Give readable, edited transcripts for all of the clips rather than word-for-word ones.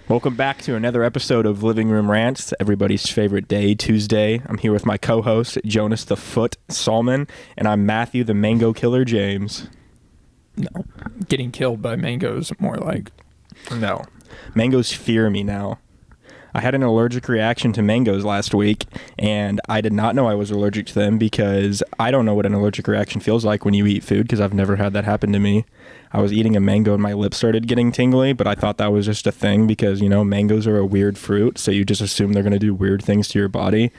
Welcome back to another episode of Living Room Rants, everybody's favorite day, Tuesday. I'm here with my co-host, Jonas the Foot Salmon, and I'm Matthew the Mango Killer James. No, getting killed by mangoes, more like. No, mangoes fear me now. I had an allergic reaction to mangoes last week, and I did not know I was allergic to them because I don't know what an allergic reaction feels like when you eat food because I've never had that happen to me. I was eating a mango and my lips started getting tingly, but I thought that was just a thing because, you know, mangoes are a weird fruit, so you just assume they're going to do weird things to your body.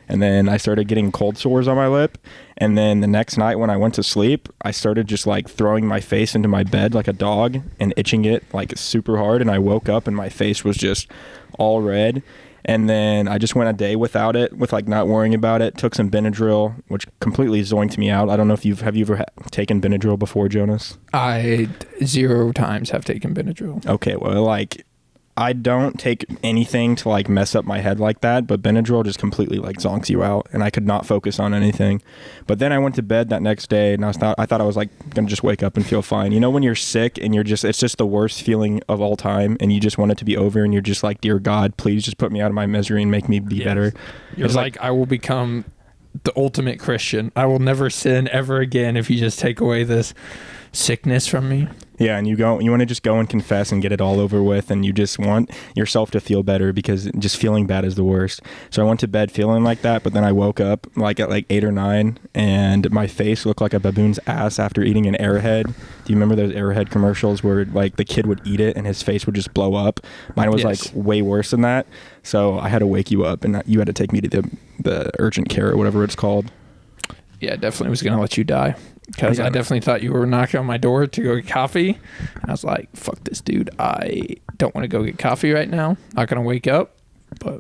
And then I started getting cold sores on my lip. And then the next night when I went to sleep, I started just like throwing my face into my bed like a dog and itching it like super hard. And I woke up and my face was just all red. And then I just went a day without it, with like not worrying about it. Took some Benadryl, which completely zoinked me out. I don't know if have you ever taken Benadryl before, Jonas? I 0 times have taken Benadryl. Okay, well, like, I don't take anything to like mess up my head like that, but Benadryl just completely like zonks you out, and I could not focus on anything. But then I went to bed that next day, and I thought I was like gonna just wake up and feel fine. You know, when you're sick and it's just the worst feeling of all time, and you just want it to be over, and you're just like, dear God, please just put me out of my misery and make me be better. You're like, I will become the ultimate Christian. I will never sin ever again if you just take away this sickness from me. Yeah, and you want to just go and confess and get it all over with, and you just want yourself to feel better because just feeling bad is the worst. So I went to bed feeling like that, but then I woke up like at like 8 or 9, and my face looked like a baboon's ass after eating an Airhead. Do you remember those Airhead commercials where like the kid would eat it and his face would just blow up? Mine was like way worse than that. So I had to wake you up, and you had to take me to the urgent care or whatever it's called. Yeah, definitely was going to let you die. Because I definitely thought you were knocking on my door to go get coffee. And I was like, fuck this, dude. I don't want to go get coffee right now. Not going to wake up. But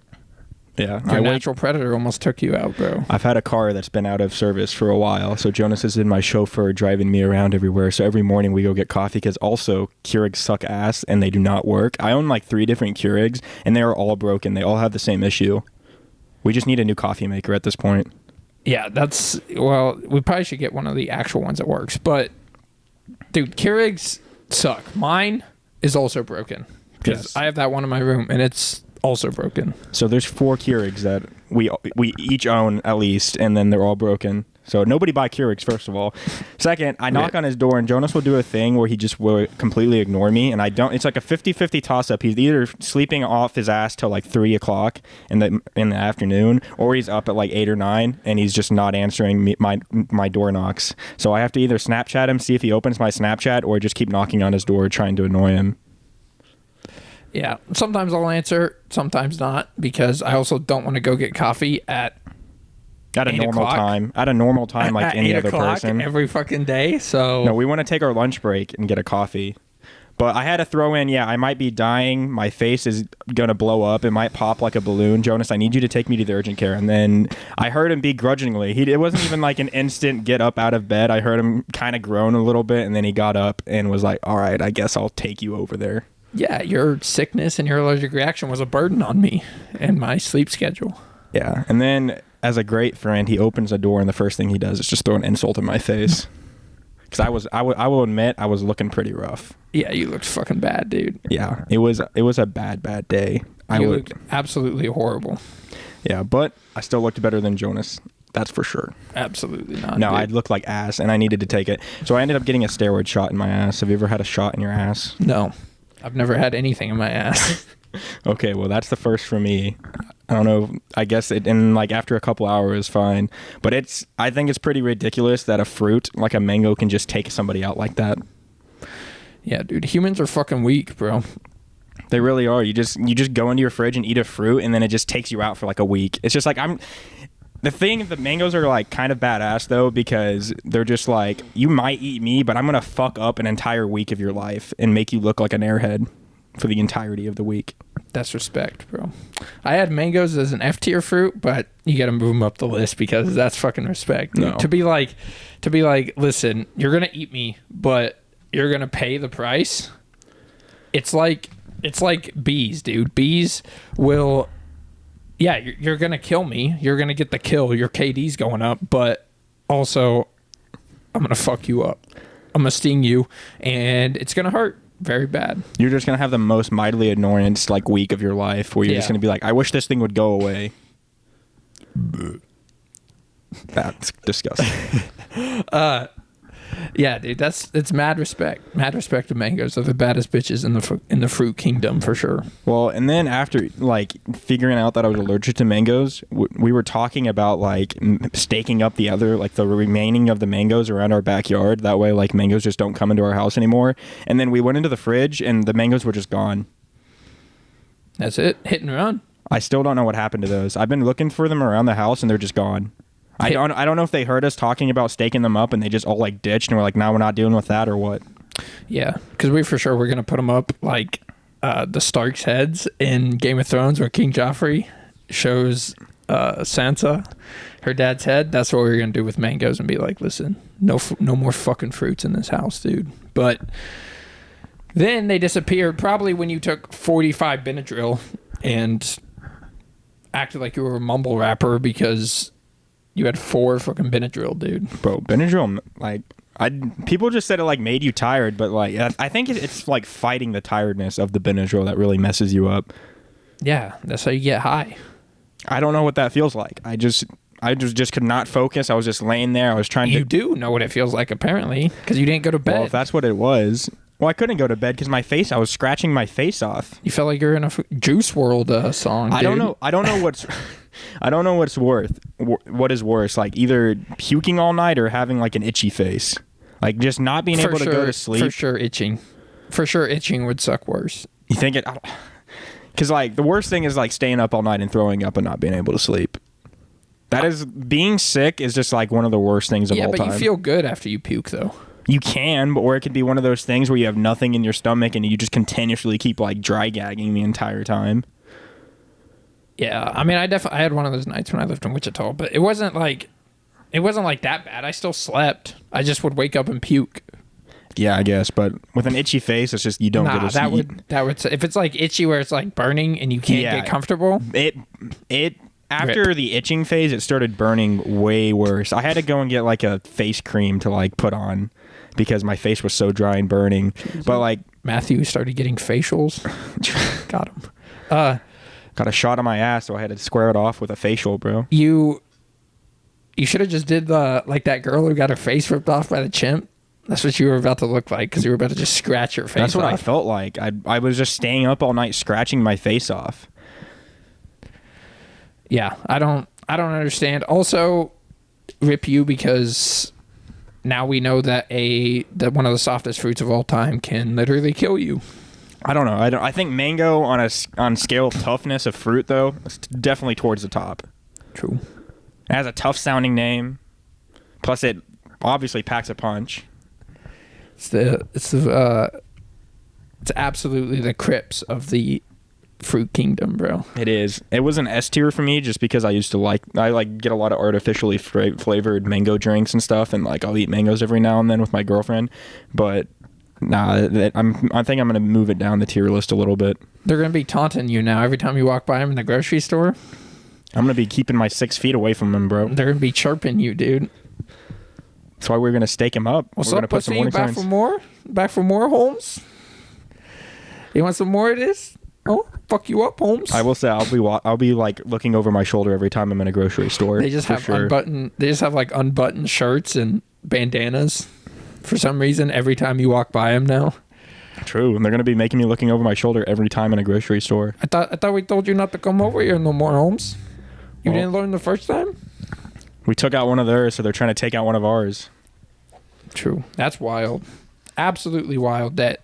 yeah, your natural predator almost took you out, bro. I've had a car that's been out of service for a while. So Jonas has been my chauffeur driving me around everywhere. So every morning we go get coffee because also Keurigs suck ass and they do not work. I own like 3 different Keurigs and they are all broken. They all have the same issue. We just need a new coffee maker at this point. Yeah, we probably should get one of the actual ones that works. But, dude, Keurigs suck. Mine is also broken. Because I have that one in my room, and it's also broken. So there's 4 Keurigs that we each own at least, and then they're all broken. So nobody buy Keurigs, first of all. Second, I knock on his door, and Jonas will do a thing where he just will completely ignore me, and I don't. It's like a 50-50 toss-up. He's either sleeping off his ass till like 3 o'clock in the afternoon, or he's up at like 8 or 9, and he's just not answering my door knocks. So I have to either Snapchat him, see if he opens my Snapchat, or just keep knocking on his door trying to annoy him. Yeah, sometimes I'll answer, sometimes not, because I also don't want to go get coffee at a normal time like any other person every fucking day. So no, we want to take our lunch break and get a coffee. But I had to throw in, I might be dying, my face is gonna blow up, it might pop like a balloon. Jonas, I need you to take me to the urgent care. And then I heard him begrudgingly. It wasn't even like an instant get up out of bed. I heard him kind of groan a little bit, and then he got up and was like, all right, I guess I'll take you over there. Yeah, your sickness and your allergic reaction was a burden on me and my sleep schedule. Yeah, and then as a great friend, he opens a door and the first thing he does is just throw an insult in my face. Because I will admit, I was looking pretty rough. Yeah, you looked fucking bad, dude. Yeah, it was a bad day. You looked absolutely horrible. Yeah, but I still looked better than Jonas. That's for sure. Absolutely not. No, dude. I looked like ass, and I needed to take it. So I ended up getting a steroid shot in my ass. Have you ever had a shot in your ass? No. I've never had anything in my ass. Okay, well, that's the first for me. I don't know. I guess after a couple hours is fine. But I think it's pretty ridiculous that a fruit like a mango can just take somebody out like that. Yeah, dude. Humans are fucking weak, bro. They really are. You just go into your fridge and eat a fruit, and then it just takes you out for like a week. It's just like the mangoes are like kind of badass though, because they're just like, you might eat me, but I'm gonna fuck up an entire week of your life and make you look like an airhead for the entirety of the week. That's respect, bro. I had mangoes as an F tier fruit, but you got to move them up the list because that's fucking respect. No. To be like, listen, you're gonna eat me, but you're gonna pay the price. It's like bees, dude. Bees will. Yeah, you're going to kill me. You're going to get the kill. Your KD's going up, but also I'm going to fuck you up. I'm going to sting you, and it's going to hurt, Very bad. You're just gonna have the most mightily annoyance like week of your life, where you're just gonna be like, I wish this thing would go away. That's disgusting. Yeah, dude, it's mad respect. Mad respect to mangoes. They're the baddest bitches in the fruit kingdom for sure. Well, and then after like figuring out that I was allergic to mangoes, we were talking about like staking up the remaining of the mangoes around our backyard. That way, like mangoes just don't come into our house anymore. And then we went into the fridge, and the mangoes were just gone. That's it. Hit and run. I still don't know what happened to those. I've been looking for them around the house, and they're just gone. I don't know if they heard us talking about staking them up and they just all like ditched and we're like, no, we're not dealing with that or what. Yeah, because we're going to put them up like the Stark's heads in Game of Thrones where King Joffrey shows Sansa her dad's head. That's what we're going to do with mangoes and be like, listen, no more fucking fruits in this house, dude. But then they disappeared probably when you took 45 Benadryl and acted like you were a mumble rapper because you had 4 fucking Benadryl, dude. Bro, Benadryl, like, people just said it, like, made you tired, but, like, I think it's, like, fighting the tiredness of the Benadryl that really messes you up. Yeah, that's how you get high. I don't know what that feels like. I just could not focus. I was just laying there. I was trying to... You do know what it feels like, apparently, because you didn't go to bed. Well, if that's what it was... Well, I couldn't go to bed because I was scratching my face off. You felt like you're in a Juice WRLD song, dude. I don't know what's... I don't know what is worse, like either puking all night or having like an itchy face. Like just not being able to go to sleep. For sure itching. For sure itching would suck worse. You think it? Because like the worst thing is like staying up all night and throwing up and not being able to sleep. That is, being sick is just like one of the worst things of all time. Yeah, but you feel good after you puke though. You can, or it could be one of those things where you have nothing in your stomach and you just continuously keep like dry gagging the entire time. Yeah, I mean, I had one of those nights when I lived in Wichita, but it wasn't like that bad. I still slept. I just would wake up and puke. Yeah, I guess, but with an itchy face, it's just you don't get to sleep. That would if it's like itchy where it's like burning and you can't get comfortable. It after the itching phase, it started burning way worse. I had to go and get like a face cream to like put on because my face was so dry and burning. Jesus. But like Matthew started getting facials. Got him. Got a shot on my ass, so I had to square it off with a facial, bro. You should have just did like that girl who got her face ripped off by the chimp. That's what you were about to look like because you were about to just scratch your face off. That's what I felt like. I was just staying up all night scratching my face off. Yeah, I don't understand. Also, rip you because now we know that one of the softest fruits of all time can literally kill you. I don't know. I think mango on scale of toughness of fruit though, it's definitely towards the top. True. It has a tough sounding name. Plus it obviously packs a punch. It's absolutely the Crips of the fruit kingdom, bro. It is. It was an S tier for me just because I get a lot of artificially flavored mango drinks and stuff, and like I'll eat mangoes every now and then with my girlfriend, but nah, I think I'm gonna move it down the tier list a little bit. They're gonna be taunting you now every time you walk by them in the grocery store. I'm gonna be keeping my 6 feet away from them, bro. They're gonna be chirping you, dude. That's why we're gonna stake him up. What's we're up, gonna put some warning back signs. for more? Back for more, Holmes? You want some more of this? Oh, fuck you up, Holmes. I will say I'll be like looking over my shoulder every time I'm in a grocery store. They just have unbuttoned shirts and bandanas. For some reason, every time you walk by them now. True, and they're gonna be making me looking over my shoulder every time in a grocery store. I thought we told you not to come over here no more, Holmes. You didn't learn the first time? We took out one of theirs, so they're trying to take out one of ours. True. That's wild. Absolutely wild that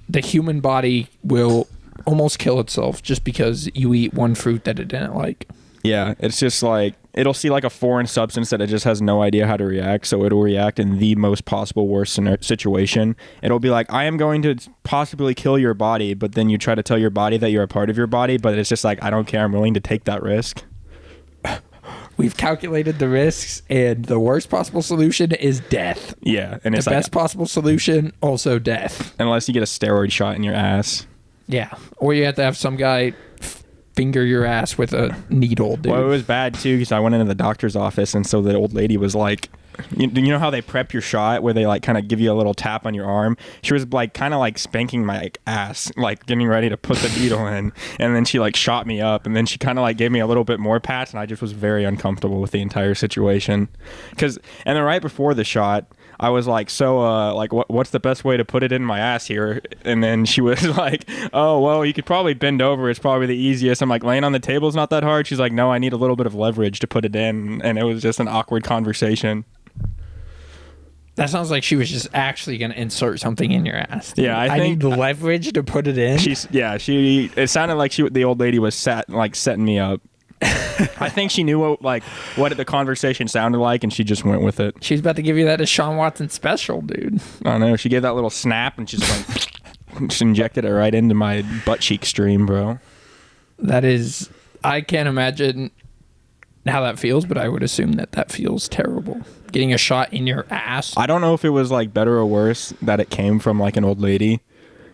the human body will almost kill itself just because you eat one fruit that it didn't like. Yeah, it's just like it'll see like a foreign substance that it just has no idea how to react, so it'll react in the most possible worst situation. It'll be like, I am going to possibly kill your body, but then you try to tell your body that you're a part of your body, but it's just like, I don't care, I'm willing to take that risk. We've calculated the risks, and the worst possible solution is death. Yeah, and it's the best possible solution, also death. Unless you get a steroid shot in your ass. Yeah, or you have to have some guy finger your ass with a needle, dude. Well, it was bad too because I went into the doctor's office, and so the old lady was like, you know how they prep your shot where they like kind of give you a little tap on your arm? She was like kind of like spanking my like, ass, like getting ready to put the needle in, and then she like shot me up, and then she kind of like gave me a little bit more pats, and I just was very uncomfortable with the entire situation. And then right before the shot, I was like, so like what's the best way to put it in my ass here? And then she was like, oh well, you could probably bend over, it's probably the easiest. I'm like, laying on the table is not that hard. She's like, no, I need a little bit of leverage to put it in. And it was just an awkward conversation. That sounds like she was just actually going to insert something in your ass. Dude. Yeah, I need the leverage to put it in. It sounded like the old lady was setting me up. I think she knew what the conversation sounded like, and she just went with it. She's about to give you that Deshaun Watson special, dude. I don't know. She gave that little snap and just like just injected it right into my butt cheek stream, bro. I can't imagine how that feels, but I would assume that feels terrible. Getting a shot in your ass. I don't know if it was like better or worse that it came from like an old lady.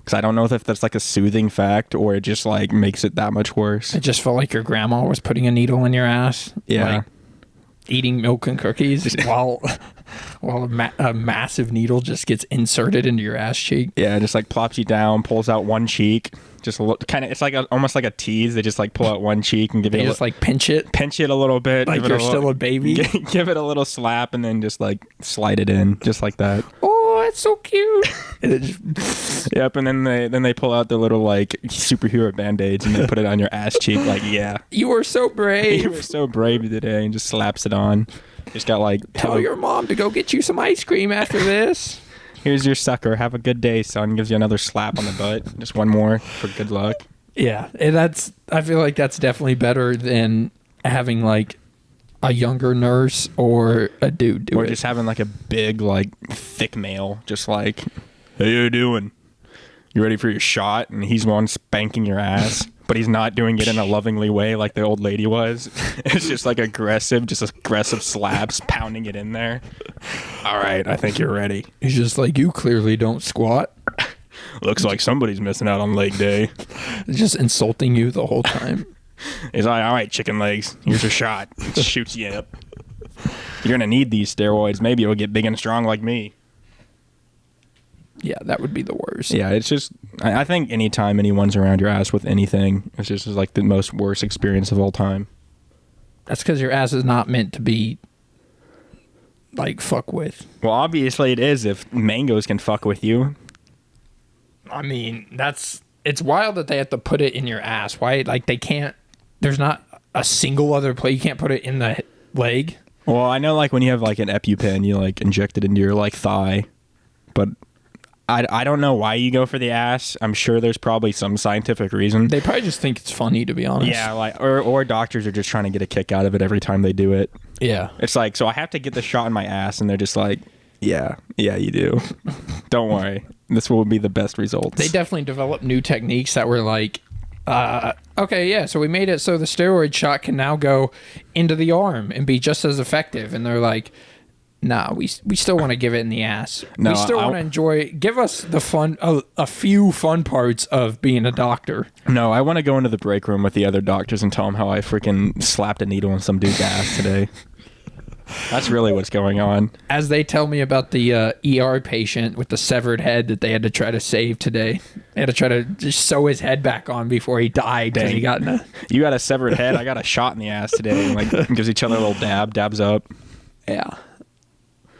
Because I don't know if that's like a soothing fact or it just like makes it that much worse. It just felt like your grandma was putting a needle in your ass. Yeah. Like eating milk and cookies while a massive needle just gets inserted into your ass cheek. Yeah, just like plops you down, pulls out one cheek. Just kind of, it's like almost like a tease. They just like pull out one cheek and give it. Just like pinch it a little bit, like you're still a baby. Give it a little slap and then just like slide it in, just like that. Oh, that's so cute. Yep, and then they pull out the little like superhero band-aids and they put it on your ass cheek. Like, yeah, you were so brave. You were so brave today, and just slaps it on. Just got like tell your mom to go get you some ice cream after this. Here's your sucker. Have a good day, son. Gives you another slap on the butt. Just one more for good luck. Yeah, and I feel like that's definitely better than having like a younger nurse or a dude do it. Or just having like a big, like thick male, just like, how you doing? You ready for your shot? And he's one spanking your ass, but he's not doing it in a lovingly way like the old lady was. It's just like aggressive slaps, pounding it in there. All right, I think you're ready. He's just like, you clearly don't squat. Looks like somebody's missing out on leg day. Just insulting you the whole time. He's like, all right, chicken legs, here's your shot. Shoots you up. You're going to need these steroids. Maybe you'll get big and strong like me. Yeah, that would be the worst. Yeah, it's just, I think anytime anyone's around your ass with anything, it's just like the most worst experience of all time. That's because your ass is not meant to be, like, fuck with. Well, obviously it is if mangoes can fuck with you. I mean, it's wild that they have to put it in your ass. Why? Like, they can't, there's not a single other place. You can't put it in the leg. Well, I know, like, when you have, like, an EpiPen, you, like, inject it into your, like, thigh. But I don't know why you go for the ass. I'm sure there's probably some scientific reason. They probably just think it's funny, to be honest. Yeah, like, or doctors are just trying to get a kick out of it every time they do it. Yeah. It's like, so I have to get the shot in my ass, and they're just like, yeah, you do. Don't worry. This will be the best results. They definitely developed new techniques that were like, okay, yeah, so we made it so the steroid shot can now go into the arm and be just as effective. And they're like, nah, we still want to give it in the ass. No, we still want to enjoy, give us the fun, a few fun parts of being a doctor. No, I want to go into the break room with the other doctors and tell them how I freaking slapped a needle in some dude's ass today. That's really what's going on. As they tell me about the ER patient with the severed head that they had to try to save today. They had to try to just sew his head back on before he died. He got You got a severed head. I got a shot in the ass today. And, like, gives each other a little dabs up. Yeah.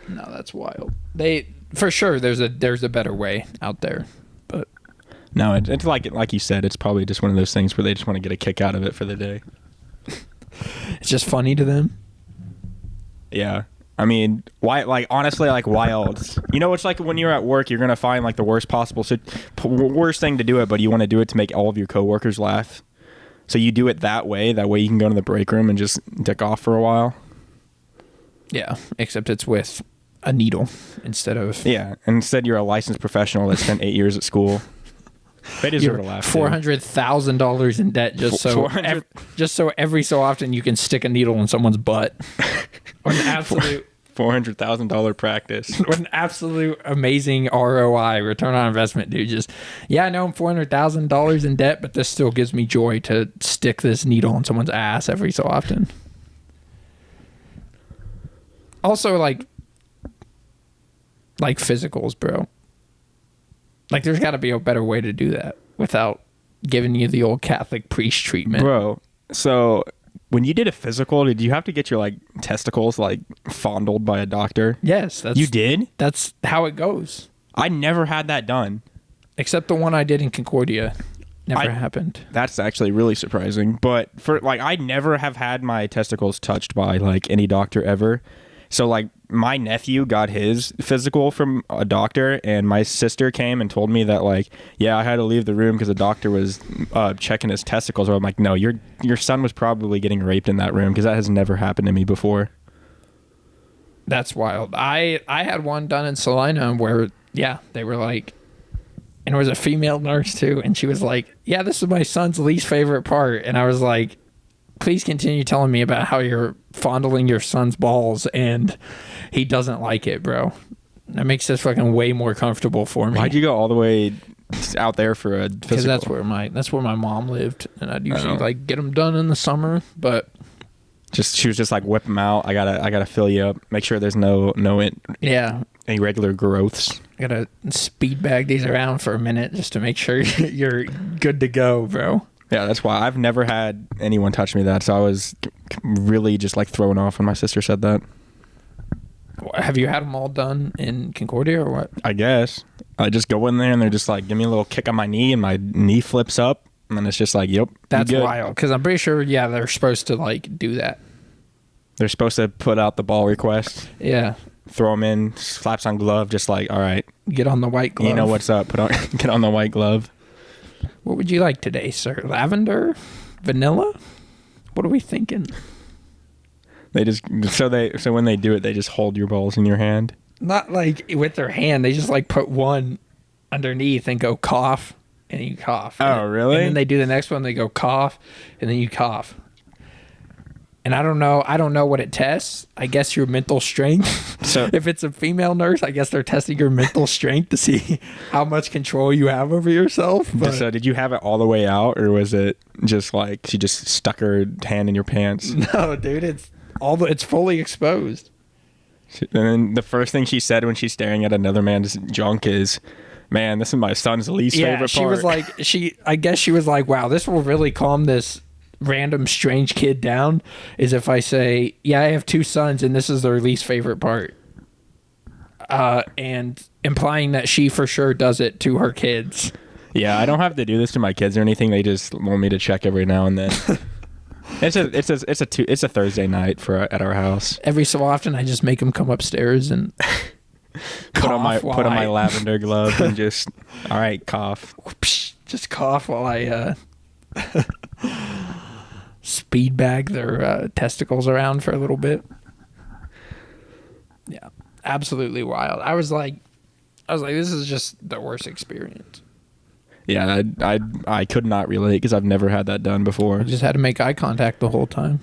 No, that's wild. For sure there's a better way out there, but no, it's like you said, it's probably just one of those things where they just want to get a kick out of it for the day. It's just funny to them. Yeah. I mean, why? Like, honestly, like, why else? You know, it's like when you're at work, you're gonna find like the worst thing to do it, but you want to do it to make all of your coworkers laugh. So you do it that way. That way you can go to the break room and just dick off for a while. Yeah, except it's with a needle instead of... Yeah, instead you're a licensed professional that spent 8 years at school. They deserve to laugh. $400,000 in debt just so every so often you can stick a needle in someone's butt. Or an absolute... $400,000 practice. What an absolute amazing ROI, return on investment, dude. Just, yeah, I know I'm $400,000 in debt, but this still gives me joy to stick this needle in someone's ass every so often. Also, like, like physicals, bro. Like there's got to be a better way to do that without giving you the old Catholic priest treatment. Bro, so when you did a physical, did you have to get your like testicles like fondled by a doctor? Yes, You did? That's how it goes. I never had that done. Except the one I did in Concordia. Never happened. That's actually really surprising. But for like, I never have had my testicles touched by like any doctor ever. So like my nephew got his physical from a doctor, and my sister came and told me that like, yeah, I had to leave the room because the doctor was checking his testicles. Or I'm like, no, your son was probably getting raped in that room because that has never happened to me before. That's wild. I had one done in Salina where, yeah, they were like, and it was a female nurse too, and she was like, yeah, this is my son's least favorite part. And I was like, please continue telling me about how you're fondling your son's balls and he doesn't like it, bro. That makes this fucking way more comfortable for me. Why'd you go all the way out there for a physical? Because that's where my mom lived, and I'd usually like get them done in the summer, but she was just like, whip them out. I gotta fill you up. Make sure there's no irregular growths. I gotta speed bag these around for a minute just to make sure you're good to go, bro. Yeah, that's why I've never had anyone touch me that. So I was really just like thrown off when my sister said that. Have you had them all done in Concordia or what? I guess. I just go in there and they're just like, give me a little kick on my knee, and my knee flips up. And then it's just like, yep. That's wild. Because I'm pretty sure, yeah, they're supposed to like do that. They're supposed to put out the ball request. Yeah. Throw them in, slaps on glove, just like, all right. Get on the white glove. You know what's up. Get on the white glove. What would you like today, sir? Lavender? Vanilla? What are we thinking? They just so when they do it, they just hold your balls in your hand. Not like with their hand. They just like put one underneath and go cough, and you cough. Oh, really? And then they do the next one. They go cough, and then you cough. And I don't know what it tests. I guess your mental strength. So if it's a female nurse, I guess they're testing your mental strength to see how much control you have over yourself. But so did you have it all the way out, or was it just like she just stuck her hand in your pants? No, dude, it's fully exposed. And then the first thing she said when she's staring at another man's junk is, "Man, this is my son's least favorite part." She was like, I guess she was like, "Wow, this will really calm this random strange kid down," is if I say, yeah, I have two sons and this is their least favorite part, and implying that she for sure does it to her kids. Yeah, I don't have to do this to my kids or anything. They just want me to check every now and then. It's a Thursday night at our house. Every so often I just make them come upstairs and put on my lavender glove and just, all right, cough. Just cough while I speed bag their testicles around for a little bit. Yeah, absolutely wild. I was like, this is just the worst experience. Yeah, I could not relate because I've never had that done before. I just had to make eye contact the whole time.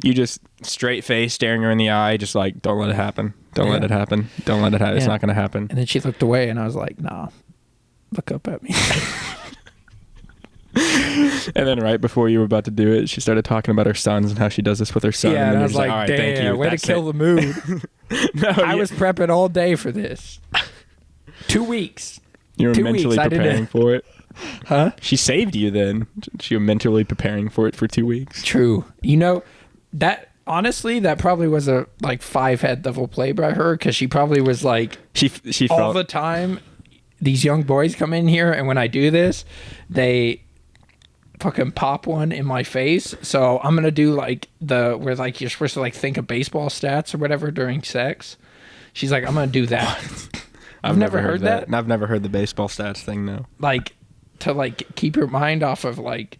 You just straight face, staring her in the eye, just like, don't let it happen. Don't let it happen. Don't let it happen. It's not going to happen. And then she looked away, and I was like, nah, look up at me. And then right before you were about to do it, she started talking about her sons and how she does this with her son. Yeah, and I was like, all right, damn, thank you. way to kill the mood. I was prepping all day for this. 2 weeks. You were mentally preparing for it. Huh? She saved you then. She was mentally preparing for it for 2 weeks. True. You know, that honestly, that probably was a like 5-head level play by her, because she probably was like, she all felt the time, these young boys come in here, and when I do this, they fucking pop one in my face. So I'm gonna do like where like you're supposed to like think of baseball stats or whatever during sex. She's like, I'm gonna do that. I've never heard that. And I've never heard the baseball stats thing, no. Like to like keep your mind off of like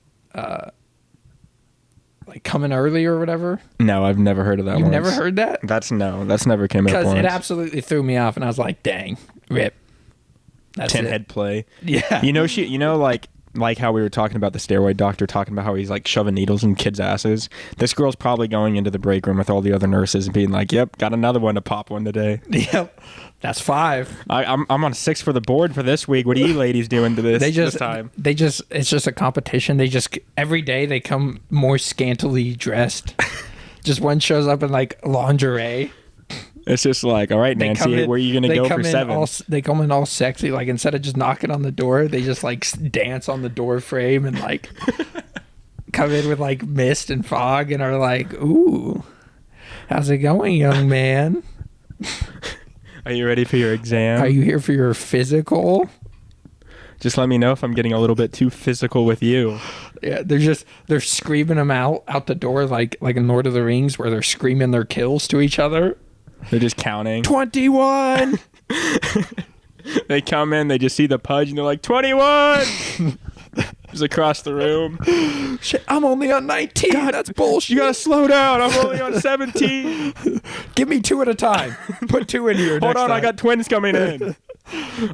coming early or whatever. No, I've never heard of that. You've never heard that? That's never came up once. Because it absolutely threw me off, and I was like, dang, rip. That's 10-head play. Yeah. Like how we were talking about the steroid doctor talking about how he's like shoving needles in kids' asses. This girl's probably going into the break room with all the other nurses and being like, yep, got another one to pop one today. Yep. That's 5. I'm on 6 for the board for this week. What are you ladies doing to this time? It's just a competition. They just, every day they come more scantily dressed. Just one shows up in like lingerie. It's just like, all right, Nancy, where are you going to go for 7? They come in all sexy. Like, instead of just knocking on the door, they just, like, dance on the door frame and, like, come in with, like, mist and fog and are like, ooh, how's it going, young man? Are you ready for your exam? Are you here for your physical? Just let me know if I'm getting a little bit too physical with you. Yeah, they're screaming them out the door like in Lord of the Rings, where they're screaming their kills to each other. They're just counting. 21. They come in, they just see the pudge, and they're like, 21. Just across the room. Shit, I'm only on 19. God, that's bullshit. You gotta slow down. I'm only on 17. Give me 2 at a time. Put 2 in here. Hold on, time. I got twins coming in.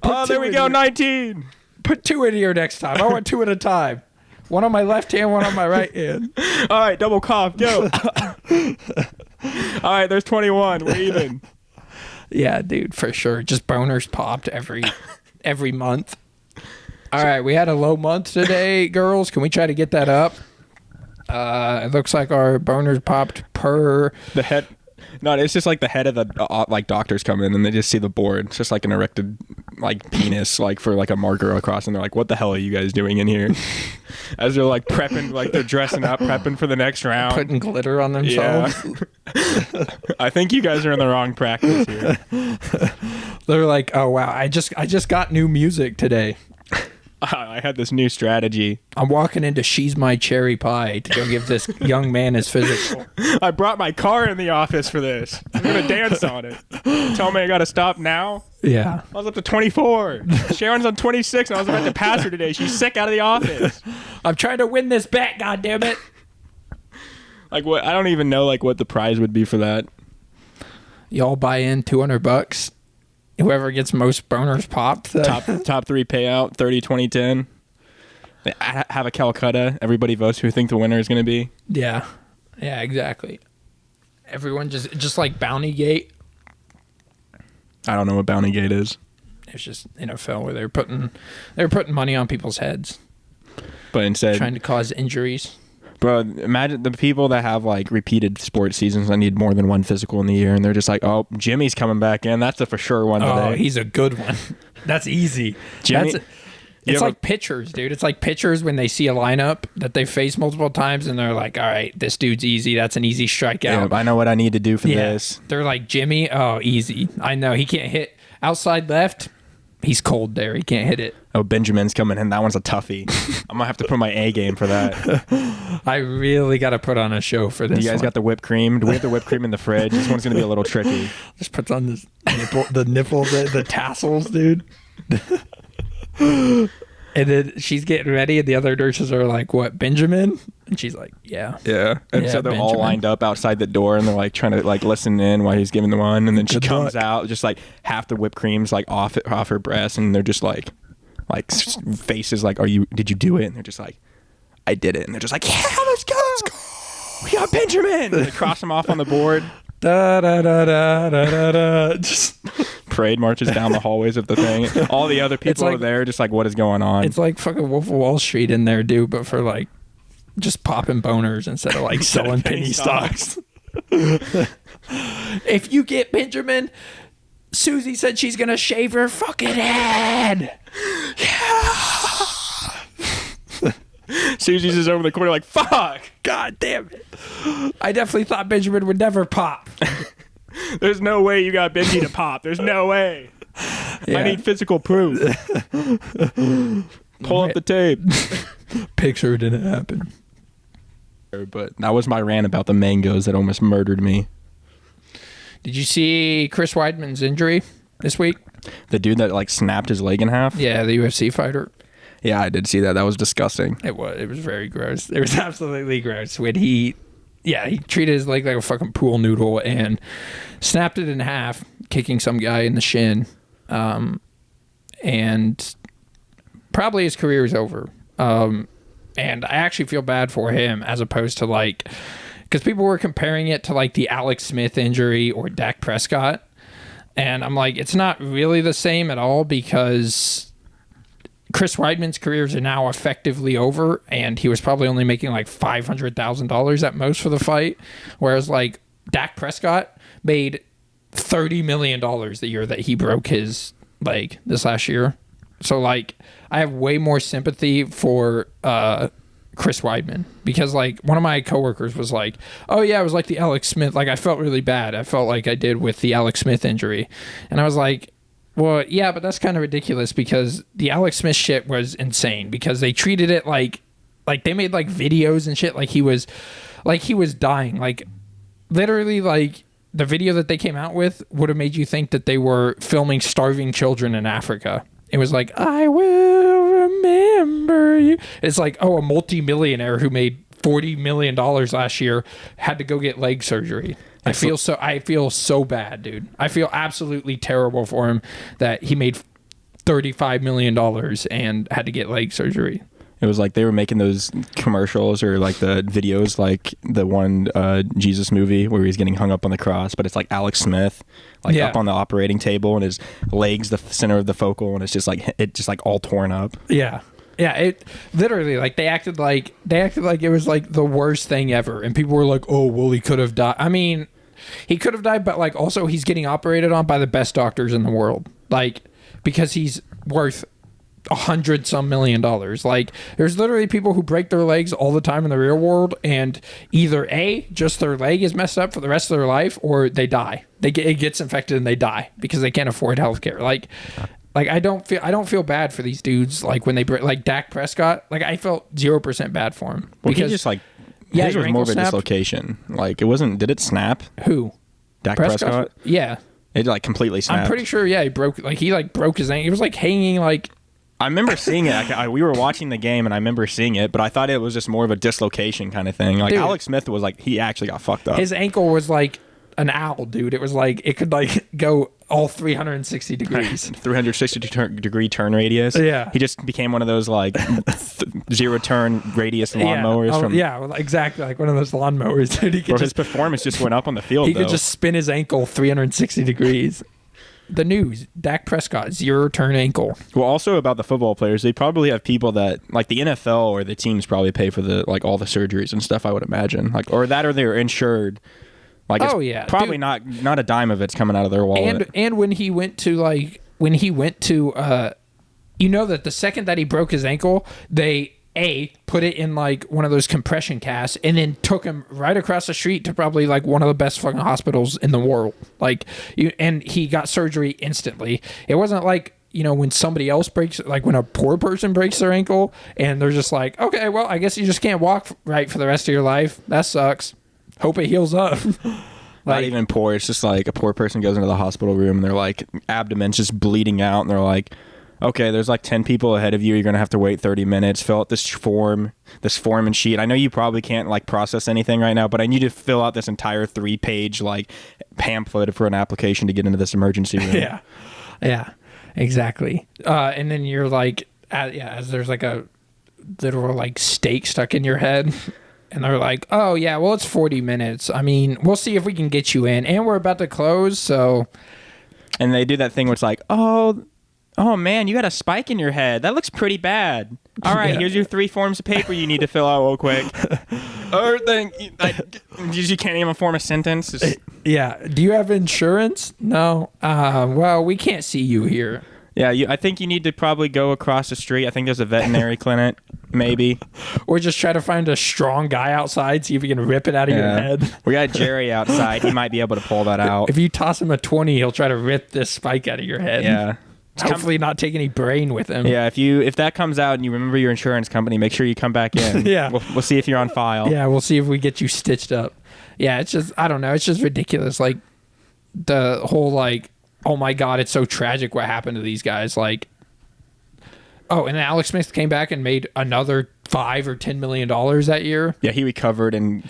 Oh, there we go, here. 19. Put 2 in here next time. I want 2 at a time. One on my left hand, one on my right hand. All right, double cough, go. All right, there's 21. We're even. Yeah, dude, for sure. Just boners popped every month. All right, we had a low month today, girls. Can we try to get that up? It looks like our boners popped per the head. No, it's just like the head of the like doctors come in and they just see the board. It's just like an erected like penis, like for like a marker across, and they're like, "What the hell are you guys doing in here?" As they're like prepping, like they're dressing up, prepping for the next round, putting glitter on themselves. Yeah. I think you guys are in the wrong practice here. They're like, "Oh wow, I just got new music today. I had this new strategy. I'm walking into She's My Cherry Pie to go give this young man his physical. I brought my car in the office for this. I'm going to dance on it. Tell me I got to stop now? Yeah. I was up to 24. Sharon's on 26 and I was about to pass her today. She's sick out of the office. I'm trying to win this bet, goddammit. Like what? I don't even know like what the prize would be for that. Y'all buy in $200. Whoever gets most boners popped. Top 3 payout, 30, 20, 10. They have a Calcutta. Everybody votes who think the winner is going to be. Yeah. Yeah, exactly. Everyone just like Bounty Gate. I don't know what Bounty Gate is. It's just NFL where they're putting money on people's heads. But instead trying to cause injuries. Bro, imagine the people that have like repeated sports seasons that need more than one physical in the year, and they're just like, "Oh, Jimmy's coming back in. That's a for sure one today." Oh, he's a good one. That's easy. Jimmy, it's like pitchers, dude. It's like pitchers when they see a lineup that they face multiple times, and they're like, "All right, this dude's easy. That's an easy strikeout. Yeah, I know what I need to do for this." They're like, "Jimmy, oh, easy. I know he can't hit outside left. He's cold there. He can't hit it." Oh, Benjamin's coming in. That one's a toughie. I'm gonna have to put my A game for that. I really got to put on a show for this. You guys got the whipped cream? Do we have the whipped cream in the fridge? This one's gonna be a little tricky. Just puts on this nipple, the tassels, dude. And then she's getting ready, and the other nurses are like, "What, Benjamin?" And she's like, "Yeah." Yeah. And so they're Benjamin. All lined up outside the door, and they're like trying to like listen in while he's giving the one, and then she comes out, just like half the whipped cream's like off her breast, and they're just like faces like, did you do it? And they're just like, "I did it." And they're just like, "Yeah, let's go. We got Benjamin." And they cross him off on the board. Da da da da da da da. Just parade marches down the hallways of the thing. All the other people are there, just like, what is going on? It's like fucking Wolf of Wall Street in there, dude, but for like just popping boners instead of like selling penny stocks. If you get Benjamin, Susie said she's gonna shave her fucking head. Yeah. Susie's just over the corner like, fuck. God damn it. I definitely thought Benjamin would never pop. There's no way you got Benji to pop. There's no way. Yeah. I need physical proof. Pull up the tape. Picture it didn't happen. But that was my rant about the mangoes that almost murdered me. Did you see Chris Weidman's injury this week? The dude that like snapped his leg in half? Yeah, the UFC fighter. Yeah, I did see that. That was disgusting. It was very gross. It was absolutely gross when he treated his leg like a fucking pool noodle and snapped it in half, kicking some guy in the shin. And probably his career is over. And I actually feel bad for him as opposed to like, because people were comparing it to like the Alex Smith injury or Dak Prescott. And I'm like, it's not really the same at all because Chris Weidman's careers are now effectively over, and he was probably only making like $500,000 at most for the fight, whereas like Dak Prescott made $30 million the year that he broke his leg this last year. So like I have way more sympathy for Chris Weidman, because like one of my coworkers was like, oh yeah, it was like the Alex Smith, like I felt really bad. I felt like I did with the Alex Smith injury. And I was like, well, yeah, but that's kind of ridiculous, because the Alex Smith shit was insane, because they treated it like they made like videos and shit like he was dying. Like literally, like the video that they came out with would have made you think that they were filming starving children in Africa. It was like, I will remember you. It's like, oh, a multimillionaire who made $40 million last year had to go get leg surgery. I feel so bad, dude. I feel absolutely terrible for him that he made $35 million and had to get leg surgery. It was like they were making those commercials or like the videos, like the one Jesus movie where he's getting hung up on the cross, but it's like Alex Smith, like up on the operating table, and his legs the center of the focal, and it's just like all torn up. Yeah. Yeah, it literally, like they acted like it was like the worst thing ever, and people were like, "Oh, well, he could have died." I mean, he could have died, but like also he's getting operated on by the best doctors in the world, like because he's worth $100-some million. Like there's literally people who break their legs all the time in the real world, and either just their leg is messed up for the rest of their life, or they die. It gets infected and they die because they can't afford healthcare. Like I don't feel bad for these dudes. Like when they break, like Dak Prescott, like I felt 0% bad for him. Well, because he just like his was more of a dislocation. Like it wasn't. Did it snap? Who? Dak Prescott? Yeah. It like completely snapped. I'm pretty sure. Yeah, he broke his ankle. He was like hanging like. I remember seeing it. We were watching the game, and I remember seeing it, but I thought it was just more of a dislocation kind of thing. Like, dude, Alex Smith was like, he actually got fucked up. His ankle was like an owl, dude. It was like, it could like go all 360 degrees. 360-degree turn radius. Yeah. He just became one of those like zero-turn radius lawnmowers. Yeah, exactly. Like one of those lawnmowers. Dude, his performance just went up on the field, He could just spin his ankle 360 degrees. The news, Dak Prescott, zero-turn ankle. Well, also about the football players, they probably have people that, like the NFL or the teams probably pay for the like all the surgeries and stuff, I would imagine. Like, or they're insured. Like, probably dude, not a dime of it's coming out of their wallet. And when he went to you know that the second that he broke his ankle, they put it in like one of those compression casts and then took him right across the street to probably like one of the best fucking hospitals in the world. And he got surgery instantly. It wasn't like, you know, when somebody else breaks, like when a poor person breaks their ankle and they're just like, okay, well, I guess you just can't walk right for the rest of your life. That sucks. Hope it heals up. Not even poor. It's just like a poor person goes into the hospital room and they're like abdomen's just bleeding out and they're like, okay, there's like 10 people ahead of you. You're going to have to wait 30 minutes. Fill out this form and sheet. I know you probably can't like process anything right now, but I need to fill out this entire 3-page like pamphlet for an application to get into this emergency room. Yeah, exactly. And then you're like, as there's like a literal like stake stuck in your head. And they're like, oh, yeah, well, it's 40 minutes. I mean, we'll see if we can get you in. And we're about to close, so. And they do that thing where it's like, oh, man, you got a spike in your head. That looks pretty bad. All right, here's your 3 forms of paper you need to fill out real quick. You can't even form a sentence. Yeah. Do you have insurance? No. Well, we can't see you here. Yeah, I think you need to probably go across the street. I think there's a veterinary clinic, maybe. Or just try to find a strong guy outside, see if he can rip it out of your head. We got Jerry outside. He might be able to pull that out. If you toss him a 20, he'll try to rip this spike out of your head. Yeah. Hopefully not take any brain with him. Yeah, if that comes out and you remember your insurance company, make sure you come back in. Yeah. We'll see if you're on file. Yeah, we'll see if we get you stitched up. Yeah, it's just, I don't know. It's just ridiculous. Like, the whole, like, oh my God, it's so tragic what happened to these guys. Like, oh, and then Alex Smith came back and made another $5 or $10 million that year. Yeah, he recovered and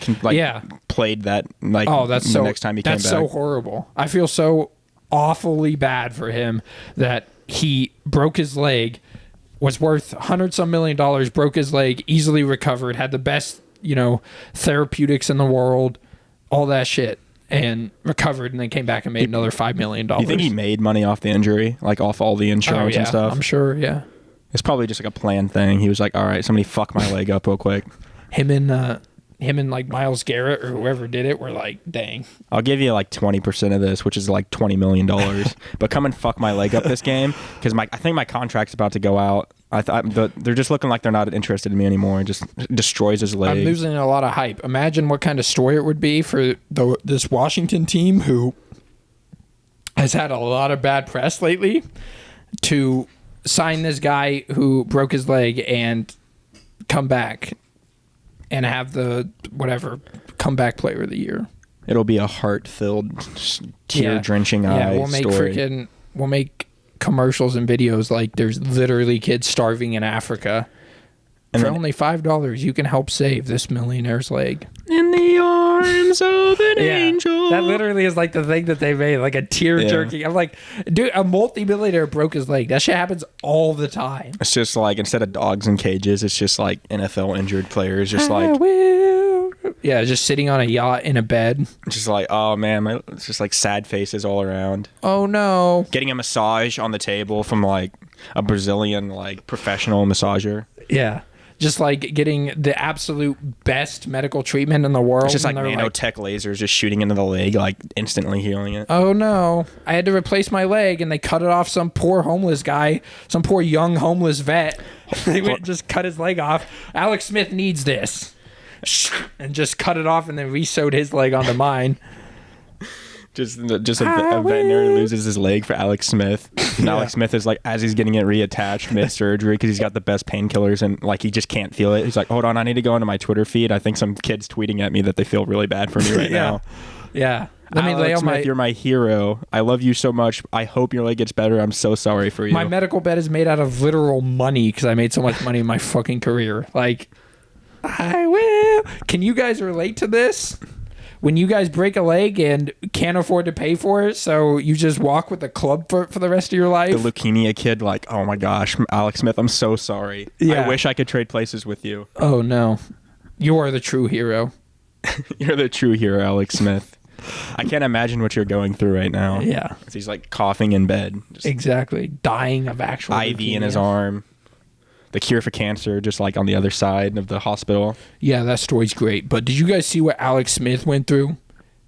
played that next time he came back. That's so horrible. I feel so awfully bad for him that he broke his leg, was worth $100-some million, broke his leg, easily recovered, had the best, therapeutics in the world, all that shit. And recovered, and then came back and made another $5 million. Do you think he made money off the injury, like off all the insurance and stuff? I'm sure. Yeah, it's probably just like a planned thing. He was like, "All right, somebody fuck my leg up real quick." Him and him and like Myles Garrett or whoever did it were like, dang. I'll give you like 20% of this, which is like $20 million. But come and fuck my leg up this game, because I think my contract's about to go out. They're just looking like they're not interested in me anymore. It just destroys his leg. I'm losing a lot of hype. Imagine what kind of story it would be for this Washington team who has had a lot of bad press lately to sign this guy who broke his leg and come back and have the comeback player of the year. It'll be a heart-filled, tear-drenching eye story. We'll make commercials and videos like there's literally kids starving in Africa. And for only $5, you can help save this millionaire's leg. In the arms of an angel. That literally is like the thing that they made, like a tear-jerking. I'm like, dude, a multi-millionaire broke his leg. That shit happens all the time. It's just like, instead of dogs in cages, it's just like NFL injured players just Yeah, just sitting on a yacht in a bed. Just like, oh man, it's just like sad faces all around. Oh no. Getting a massage on the table from like a Brazilian like professional massager. Yeah. Just like getting the absolute best medical treatment in the world. It's just like nanotech lasers just shooting into the leg, like instantly healing it. Oh no. I had to replace my leg and they cut it off some poor homeless guy, some poor young homeless vet. They went and just cut his leg off. Alex Smith needs this. And just cut it off and then re-sewed his leg onto mine. Just a veterinarian loses his leg for Alex Smith. And Alex Smith is like, as he's getting it reattached mid-surgery, because he's got the best painkillers and like he just can't feel it. He's like, hold on, I need to go into my Twitter feed. I think some kid's tweeting at me that they feel really bad for me right now. Yeah. Alex Smith, you're my hero. I love you so much. I hope your leg gets better. I'm so sorry for you. My medical bed is made out of literal money because I made so much money in my fucking career. Like, I will. Can you guys relate to this? When you guys break a leg and can't afford to pay for it, so you just walk with a club for the rest of your life? The leukemia kid, like, oh my gosh, Alex Smith, I'm so sorry. Yeah. I wish I could trade places with you. Oh no. You are the true hero. You're the true hero, Alex Smith. I can't imagine what you're going through right now. Yeah. He's like coughing in bed. Exactly. Dying of actual IV leukemia. in his arm. The cure for cancer, just like on the other side of the hospital. Yeah, that story's great. But did you guys see what Alex Smith went through?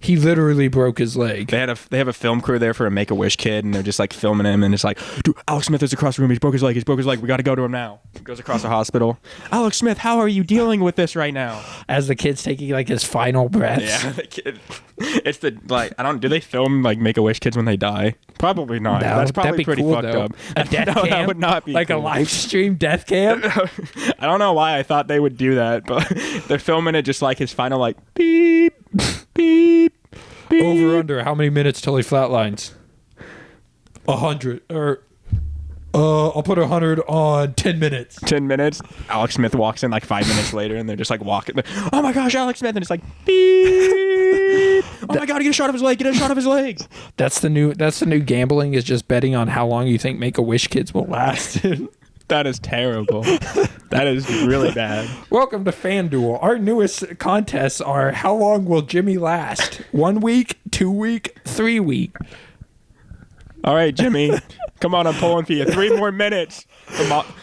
He literally broke his leg. They have a film crew there for a Make-A-Wish kid, and they're just like filming him, and it's like, dude, Alex Smith is across the room. He broke his leg. We got to go to him now. He goes across the hospital. Alex Smith, how are you dealing with this right now? As the kid's taking like his final breaths. Yeah, the kid. It's the like do they film like Make-A-Wish kids when they die? Probably not. No, that's probably pretty cool, fucked though. up. A death cam? That would not be like cool. A live stream death cam. I don't know why I thought they would do that, but they're filming it just like his final like beep beep. Beep. Over under how many minutes till he flatlines? 100 or I'll put 100 on 10 minutes. 10 minutes. Alex Smith walks in like 5 minutes later, and they're just like walking. Oh my gosh, Alex Smith, and it's like beep. Oh my god, get a shot of his leg. Get a shot of his leg. That's the new gambling, is just betting on how long you think Make-A-Wish kids will last. That is terrible. That is really bad. Welcome to FanDuel. Our newest contests are how long will Jimmy last? 1 week, 2 week, 3 week. All right, Jimmy. Come on, I'm pulling for you. 3 more minutes.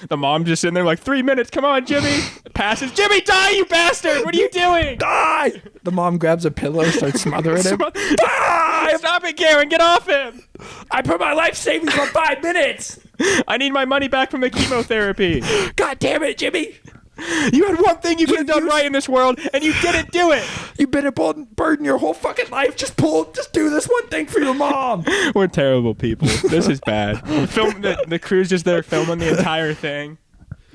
The mom just sitting there like, 3 minutes. Come on, Jimmy. Passes. Jimmy, die, you bastard. What are you doing? Die. The mom grabs a pillow, starts smothering him. Die. Stop it, Karen. Get off him. I put my life savings on 5 minutes. I need my money back from the chemotherapy. God damn it, Jimmy. You had one thing you could have done right in this world, and you didn't do it. You've been a burden your whole fucking life. Just do this one thing for your mom. We're terrible people. This is bad. The crew's just there filming the entire thing.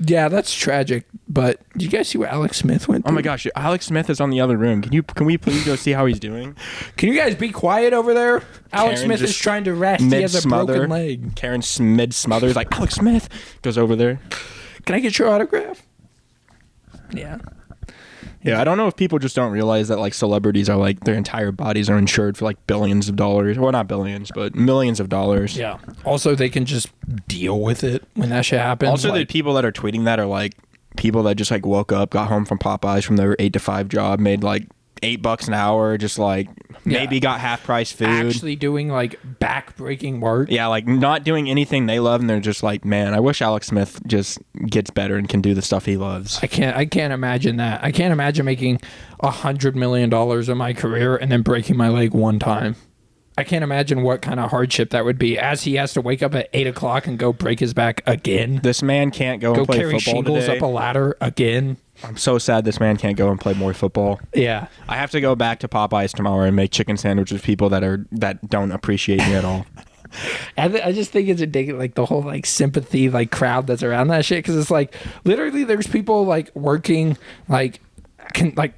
Yeah, that's tragic. But did you guys see what Alex Smith went through? Oh my gosh, Alex Smith is on the other room. Can we please go see how he's doing? Can you guys be quiet over there? Alex Smith is trying to rest. He has a broken leg. Karen mid-smothers like, Alex Smith goes over there. Can I get your autograph? Yeah. Yeah, I don't know if people just don't realize that like celebrities are like their entire bodies are insured for like billions of dollars. Well, not billions, but millions of dollars. Yeah. Also, they can just deal with it when that shit happens. Also, the people that are tweeting that are like people that just like woke up, got home from Popeyes from their 8 to 5 job, made like $8 an hour, just like maybe got half price food. Actually doing like back-breaking work. Yeah, like not doing anything they love, and they're just like, man, I wish Alex Smith just gets better and can do the stuff he loves. I can't imagine that. I can't imagine making $100 million in my career and then breaking my leg one time. I can't imagine what kind of hardship that would be, as he has to wake up at 8 o'clock and go break his back again. This man can't go and play carry football shingles today. up a ladder again. I'm so sad this man can't go and play more football. Yeah. I have to go back to Popeyes tomorrow and make chicken sandwiches with people that don't appreciate me at all. I just think it's ridiculous, like the whole like sympathy like crowd that's around that shit, because it's like literally there's people like working like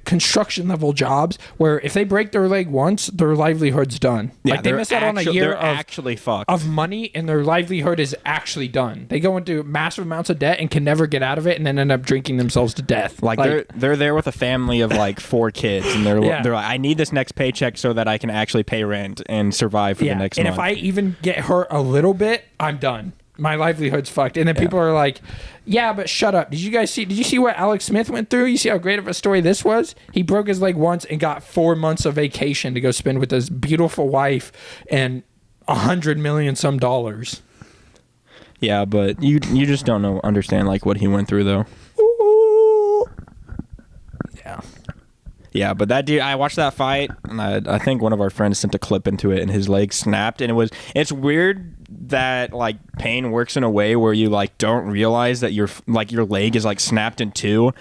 construction level jobs where if they break their leg once, their livelihood's done. Yeah, like they miss out on a year of money, and their livelihood is actually done. They go into massive amounts of debt and can never get out of it, and then end up drinking themselves to death. Like they're there with a family of like 4 kids, and they're like, I need this next paycheck so that I can actually pay rent and survive for the next month. And if I even get hurt a little bit, I'm done. My livelihood's fucked. And then people are like, yeah, but shut up. Did you see what Alex Smith went through? You see how great of a story this was? He broke his leg once and got 4 months of vacation to go spend with his beautiful wife and $100 million some dollars. Yeah, but you just don't understand like what he went through though. Ooh. Yeah. Yeah, but that dude, I watched that fight, and I think one of our friends sent a clip into it, and his leg snapped, and it's weird that like pain works in a way where you like don't realize that your leg is like snapped in two,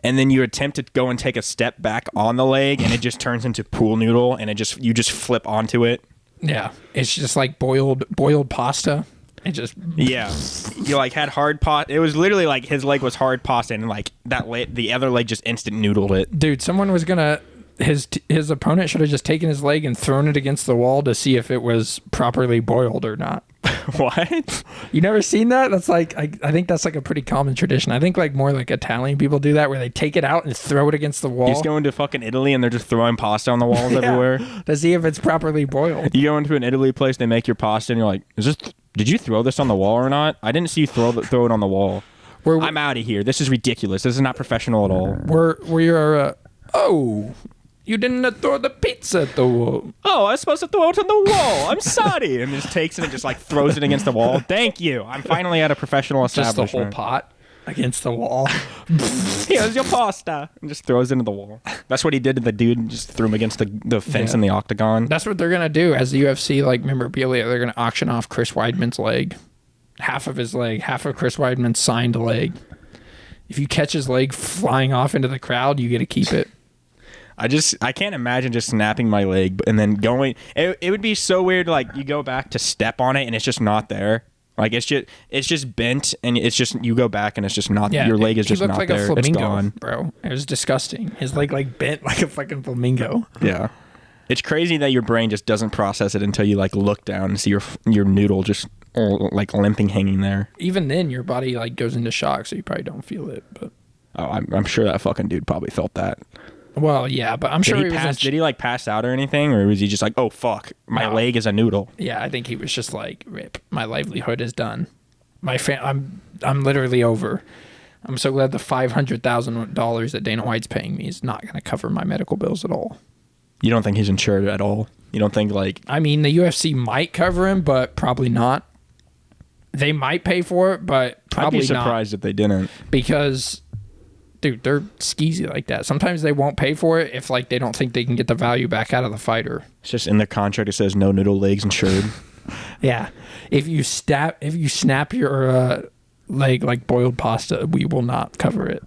and then you attempt to go and take a step back on the leg, and it just turns into pool noodle, and you just flip onto it. Yeah, it's just like boiled pasta. It just you like had hard pasta. It was literally like his leg was hard pasta, and like the other leg just instant noodled it. Dude, someone was gonna his opponent should have just taken his leg and thrown it against the wall to see if it was properly boiled or not. What? You never seen that? That's like I think that's like a pretty common tradition. I think like more like Italian people do that, where they take it out and throw it against the wall. You just go into fucking Italy and they're just throwing pasta on the walls everywhere to see if it's properly boiled. You go into an Italy place, they make your pasta, and you're like, did you throw this on the wall or not? I didn't see you throw it on the wall. I'm out of here. This is ridiculous. This is not professional at all. Where you're you didn't throw the pizza at the wall. Oh, I was supposed to throw it on the wall. I'm sorry. And just takes it and just like throws it against the wall. Thank you. I'm finally at a professional establishment. Just the whole pot against the wall. Here's your pasta. And just throws it into the wall. That's what he did to the dude, and just threw him against the fence in the octagon. That's what they're going to do as the UFC like memorabilia. They're going to auction off Chris Weidman's leg. Half of his leg. Half of Chris Weidman's signed leg. If you catch his leg flying off into the crowd, you get to keep it. I can't imagine just snapping my leg and then going. It would be so weird. Like you go back to step on it and it's just not there. Like it's just bent and it's just you go back and it's just not. Your leg is just not there. He looked like a flamingo, it's gone, bro. It was disgusting. His leg like bent like a fucking flamingo. Yeah, it's crazy that your brain just doesn't process it until you like look down and see your noodle just like limping, hanging there. Even then, your body like goes into shock, so you probably don't feel it. But I'm sure that fucking dude probably felt that. Well, yeah, but I'm sure did he like pass out or anything, or was he just like, oh fuck, my leg is a noodle? Yeah, I think he was just like, rip, my livelihood is done. I'm literally over. I'm so glad the $500,000 that Dana White's paying me is not going to cover my medical bills at all. You don't think he's insured at all? You don't think like? I mean, the UFC might cover him, but probably not. They might pay for it, but probably not. I'd be surprised if they didn't. Because, dude, they're skeezy like that. Sometimes they won't pay for it if like they don't think they can get the value back out of the fighter. It's just in their contract. It says no noodle legs insured. Yeah, if you snap your leg like boiled pasta, we will not cover it.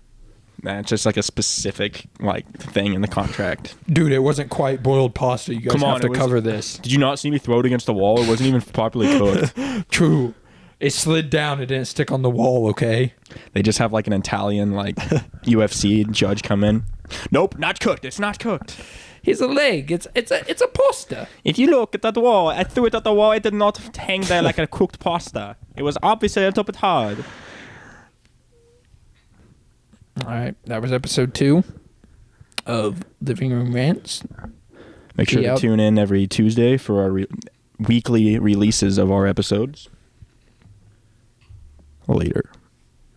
Nah, it's just like a specific like thing in the contract. Dude, it wasn't quite boiled pasta. You guys have to cover this. Did you not see me throw it against the wall? It wasn't even properly cooked. True. It slid down. It didn't stick on the wall, okay? They just have like an Italian like UFC judge come in. Nope, not cooked. It's not cooked. Here's a leg. It's a pasta. If you look at that wall, I threw it at the wall. It did not hang there like a cooked pasta. It was obviously a little bit hard. All right, that was episode 2 of Living Room Rants. Make sure to tune in every Tuesday for our weekly releases of our episodes. Later.